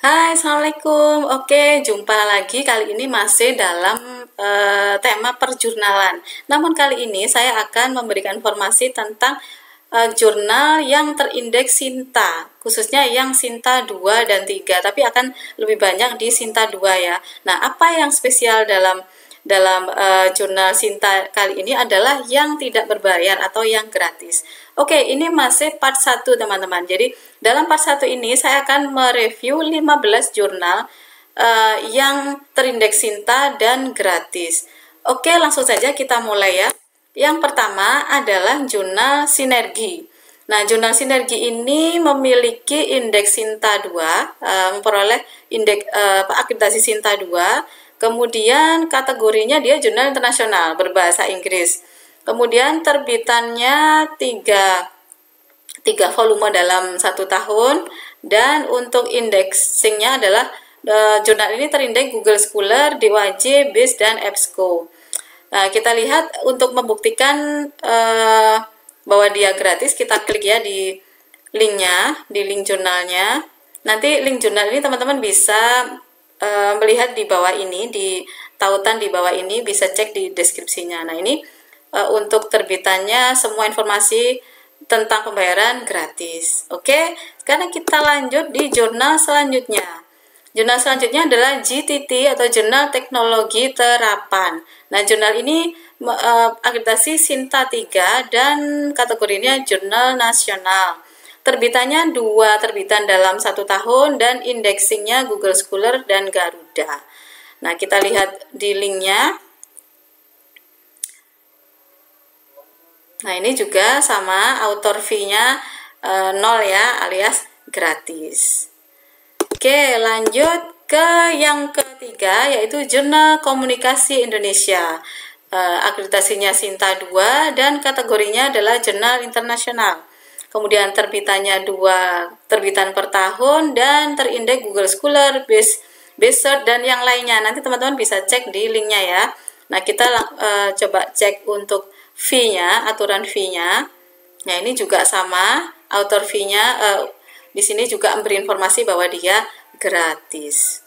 Hai, Assalamualaikum. Oke, jumpa lagi. Kali ini masih dalam tema perjurnalan. Namun kali ini saya akan memberikan informasi tentang jurnal yang terindeks Sinta, khususnya yang Sinta 2 dan 3, tapi akan lebih banyak di Sinta 2 ya. Nah, apa yang spesial dalam jurnal Sinta kali ini adalah yang tidak berbayar atau yang gratis. Oke, ini masih part 1 teman-teman. Jadi dalam part 1 ini saya akan mereview 15 jurnal yang terindeks Sinta dan gratis. Oke, langsung saja kita mulai ya. Yang pertama adalah jurnal Sinergi. Nah, jurnal Sinergi ini memiliki indeks Sinta 2, memperoleh indeks akreditasi Sinta 2. Kemudian kategorinya dia jurnal internasional berbahasa Inggris. Kemudian terbitannya 3 volume dalam 1 tahun, dan untuk indeksingnya adalah jurnal ini terindeks Google Scholar, DOAJ, BASE, dan EBSCO. Nah, kita lihat untuk membuktikan bahwa dia gratis, kita klik ya di linknya, di link jurnalnya. Nanti link jurnal ini teman-teman bisa melihat di bawah ini, di tautan di bawah ini, bisa cek di deskripsinya. Nah, ini untuk terbitannya semua informasi tentang pembayaran gratis. Oke, sekarang kita lanjut di jurnal selanjutnya. Jurnal selanjutnya adalah JTT atau Jurnal Teknologi Terapan. Nah, jurnal ini akreditasi Sinta 3 dan kategorinya jurnal nasional. Terbitannya 2 terbitan dalam 1 tahun dan indeksingnya Google Scholar dan Garuda. Nah, kita lihat di linknya. Nah, ini juga sama, author fee-nya 0 ya, alias gratis. Oke, lanjut ke yang ketiga, yaitu Jurnal Komunikasi Indonesia. Akreditasinya Sinta 2 dan kategorinya adalah jurnal internasional. Kemudian terbitannya 2 terbitan per tahun dan terindeks Google Scholar, BASE, dan yang lainnya. Nanti teman-teman bisa cek di linknya ya. Nah, kita coba cek untuk fee-nya, aturan fee-nya. Nah, ini juga sama, author fee-nya di sini juga memberi informasi bahwa dia gratis.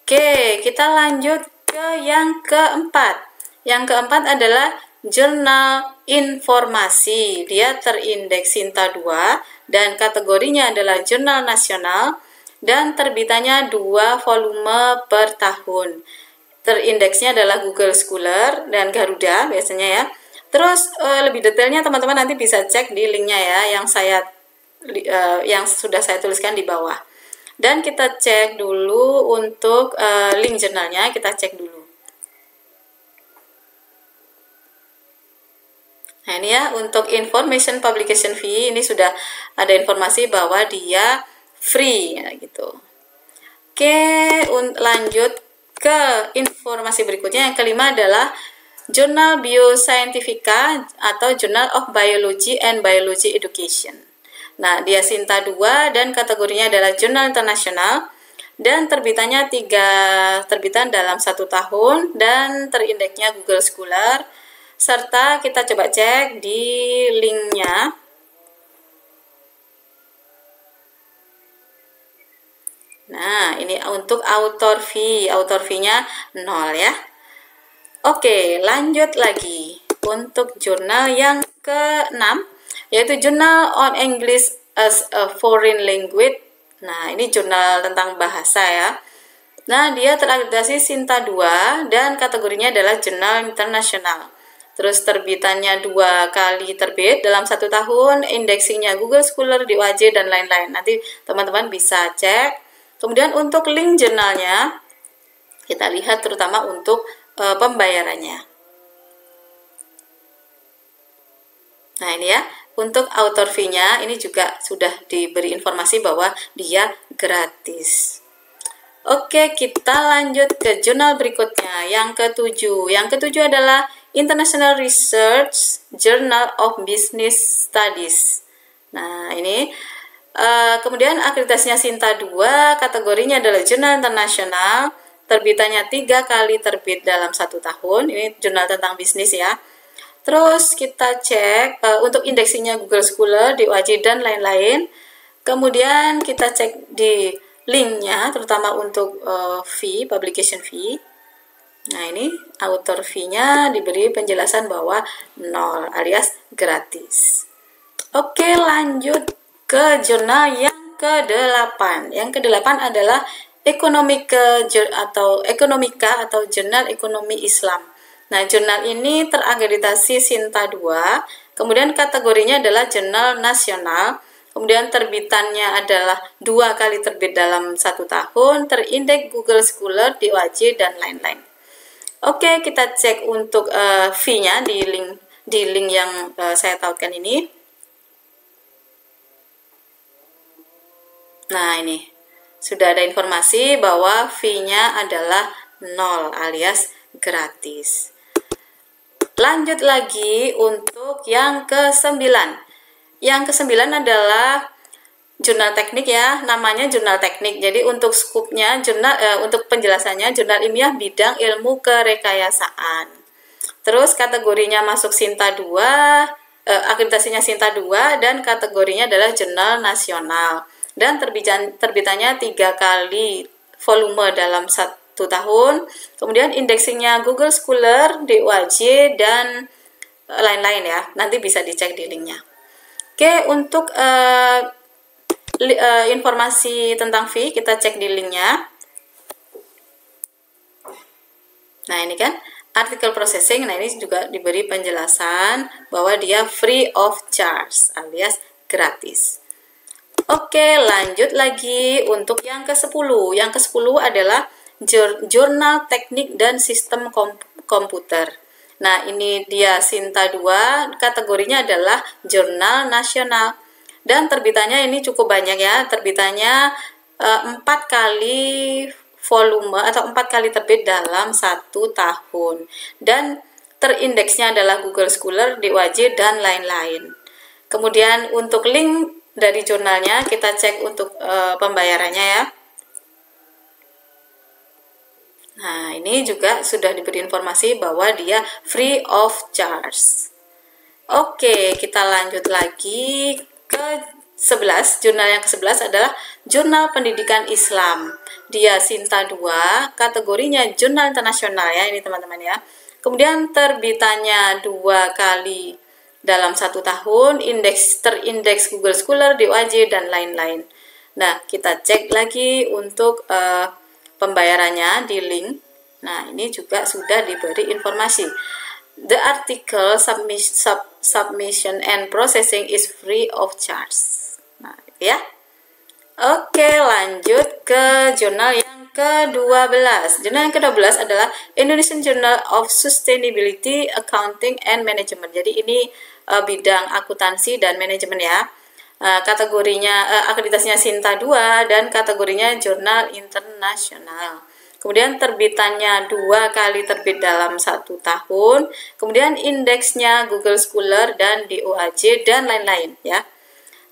Oke, kita lanjut ke yang keempat. Yang keempat adalah jurnal informasi. Dia terindeks Sinta 2 dan kategorinya adalah jurnal nasional dan terbitannya 2 volume per tahun. Terindeksnya adalah Google Scholar dan Garuda biasanya ya. Terus lebih detailnya teman-teman nanti bisa cek di linknya ya, yang sudah saya tuliskan di bawah. Dan kita cek dulu untuk link jurnalnya, kita cek dulu. Nah, ini ya, untuk information publication fee ini sudah ada informasi bahwa dia free ya gitu. Oke, lanjut ke informasi berikutnya. Yang kelima adalah Jurnal Bioscientifica atau Journal of Biology and Biology Education. Nah, dia Sinta 2 dan kategorinya adalah jurnal internasional dan terbitannya 3 terbitan dalam 1 tahun dan terindeksnya Google Scholar, serta kita coba cek di linknya. Nah, ini untuk author fee-nya 0 ya. Oke, lanjut lagi untuk jurnal yang ke-6, yaitu Journal on English as a Foreign Language. Nah, ini jurnal tentang bahasa ya. Nah, dia terakreditasi Sinta 2 dan kategorinya adalah jurnal internasional. Terus terbitannya 2 kali terbit dalam 1 tahun, indeksingnya Google Scholar, DOAJ, dan lain-lain. Nanti teman-teman bisa cek. Kemudian untuk link jurnalnya, kita lihat terutama untuk pembayarannya. Nah, ini ya, untuk author fee-nya ini juga sudah diberi informasi bahwa dia gratis. Oke, kita lanjut ke jurnal berikutnya, yang ke-7. Yang ke-7 adalah International Research Journal of Business Studies. Nah, ini kemudian akreditasinya Sinta 2, kategorinya adalah jurnal internasional, terbitannya 3 kali terbit dalam 1 tahun. Ini jurnal tentang bisnis ya. Terus kita cek untuk indeksinya Google Scholar, DOAJ, dan lain-lain. Kemudian kita cek di linknya, terutama untuk fee, publication fee. Nah, ini author fee-nya diberi penjelasan bahwa 0 alias gratis. Oke, lanjut ke jurnal yang ke-8. Yang ke-8 adalah Ekonomika atau Jurnal Ekonomi Islam. Nah, jurnal ini terakreditasi Sinta 2, kemudian kategorinya adalah jurnal nasional, kemudian terbitannya adalah 2 kali terbit dalam 1 tahun, terindeks Google Scholar, DOAJ, dan lain-lain. Oke, kita cek untuk fee-nya di link yang saya tautkan ini. Nah, ini sudah ada informasi bahwa fee-nya adalah 0 alias gratis. Lanjut lagi untuk yang ke-9. Yang ke-9 adalah jurnal teknik ya, namanya jurnal teknik. Jadi untuk skupnya untuk penjelasannya jurnal ilmiah bidang ilmu kerekayasaan. Terus kategorinya masuk Sinta 2, akreditasinya Sinta 2 dan kategorinya adalah jurnal nasional. Dan terbitannya 3 kali volume dalam 1 tahun. Kemudian indeksingnya Google Scholar, DOAJ, dan lain-lain ya. Nanti bisa dicek di linknya. Oke, untuk informasi tentang fee kita cek di linknya. Nah, ini kan artikel processing. Nah, ini juga diberi penjelasan bahwa dia free of charge alias gratis. Oke, lanjut lagi untuk yang ke-10. Yang ke-10 adalah jurnal teknik dan sistem komputer. Nah, ini dia Sinta 2, kategorinya adalah jurnal nasional. Dan terbitannya ini cukup banyak ya, terbitannya 4 kali volume atau 4 kali terbit dalam 1 tahun. Dan terindeksnya adalah Google Scholar, DOAJ, dan lain-lain. Kemudian untuk link dari jurnalnya kita cek untuk pembayarannya ya. Nah, ini juga sudah diberi informasi bahwa dia free of charge. Oke, kita lanjut lagi ke-11. Jurnal yang ke-11 adalah Jurnal Pendidikan Islam. Dia Sinta 2, kategorinya jurnal internasional ya, ini teman-teman ya. Kemudian terbitannya 2 kali dalam 1 tahun, terindeks Google Scholar, DOAJ, dan lain-lain. Nah, kita cek lagi untuk pembayarannya di link. Nah, ini juga sudah diberi informasi. The article submission and processing is free of charge. Nah, ya. Oke, lanjut ke jurnal yang ke-12. Jurnal yang ke-12 adalah Indonesian Journal of Sustainability, Accounting and Management. Jadi ini bidang akuntansi dan manajemen ya. Kategorinya akreditasinya Sinta 2 dan kategorinya jurnal internasional. Kemudian terbitannya 2 kali terbit dalam 1 tahun. Kemudian indeksnya Google Scholar dan DOAJ dan lain-lain ya.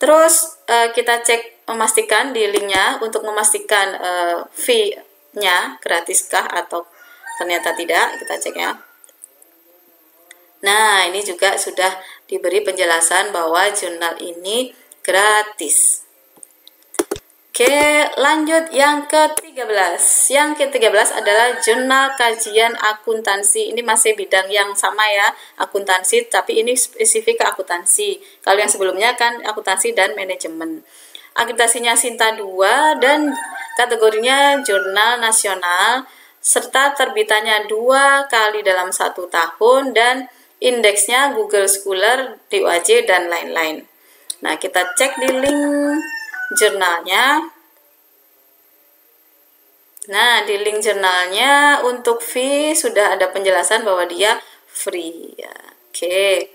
Terus kita cek memastikan di linknya untuk memastikan fee-nya gratiskah atau ternyata tidak, kita cek ya. Nah, ini juga sudah diberi penjelasan bahwa jurnal ini gratis. Oke, lanjut yang ke-13. Yang ke-13 adalah jurnal kajian akuntansi. Ini masih bidang yang sama ya, akuntansi, tapi ini spesifik ke akuntansi. Kalau yang sebelumnya kan akuntansi dan manajemen. Akreditasinya Sinta 2 dan kategorinya jurnal nasional, serta terbitannya 2 kali dalam 1 tahun dan indeksnya Google Scholar, DOAJ, dan lain-lain. Nah, kita cek di link jurnalnya. Nah, di link jurnalnya untuk fee sudah ada penjelasan bahwa dia free ya. Oke.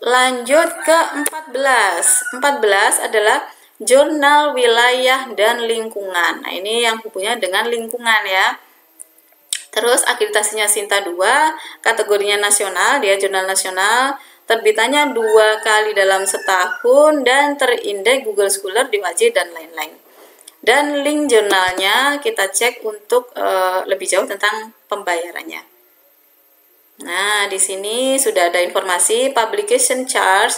Lanjut ke 14. 14 adalah jurnal wilayah dan lingkungan. Nah, ini yang hubungannya dengan lingkungan ya. Terus akreditasinya Sinta 2, kategorinya nasional, dia jurnal nasional. Terbitannya 2 kali dalam setahun dan terindeks Google Scholar, DOAJ, dan lain-lain. Dan link jurnalnya kita cek untuk lebih jauh tentang pembayarannya. Nah, di sini sudah ada informasi publication charge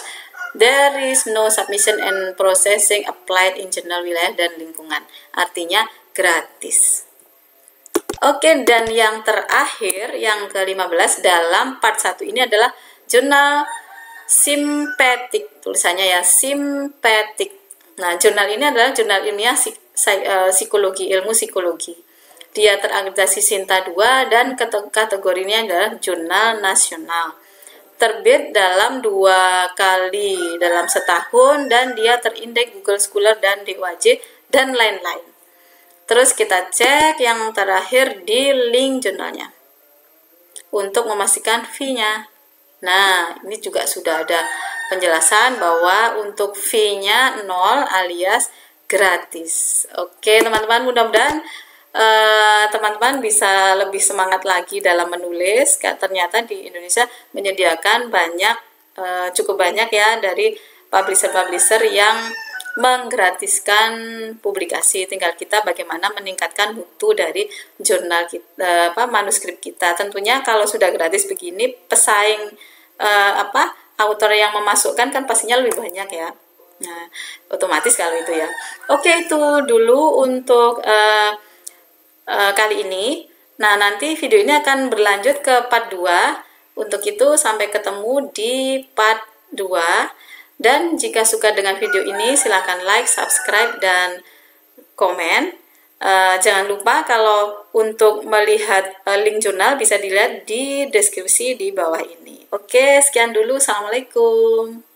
There is no submission and processing applied in jurnal wilayah dan lingkungan. Artinya gratis. Oke, dan yang terakhir, yang ke-15 dalam part 1 ini adalah jurnal simpatik. Tulisannya ya, simpatik. Nah, jurnal ini adalah jurnal ilmiah psikologi, ilmu psikologi. Dia terakreditasi Sinta 2 dan kategorinya adalah jurnal nasional. Terbit dalam 2 kali dalam setahun dan dia terindeks Google Scholar dan DOAJ dan lain-lain. Terus kita cek yang terakhir di link jurnalnya untuk memastikan fee-nya. Nah, ini juga sudah ada penjelasan bahwa untuk fee-nya 0 alias gratis. Oke teman-teman, mudah-mudahan teman-teman bisa lebih semangat lagi dalam menulis. Ternyata di Indonesia menyediakan cukup banyak ya dari publisher-publisher yang menggratiskan publikasi. Tinggal kita bagaimana meningkatkan mutu dari jurnal kita, manuskrip kita. Tentunya kalau sudah gratis begini, pesaing author yang memasukkan kan pastinya lebih banyak ya. Nah, otomatis kalau itu ya. Oke, itu dulu untuk kali ini. Nah, nanti video ini akan berlanjut ke part 2. Untuk itu sampai ketemu di part 2. Dan jika suka dengan video ini silahkan like, subscribe, dan komen. Jangan lupa kalau untuk melihat link jurnal bisa dilihat di deskripsi di bawah ini. Oke, sekian dulu. Assalamualaikum.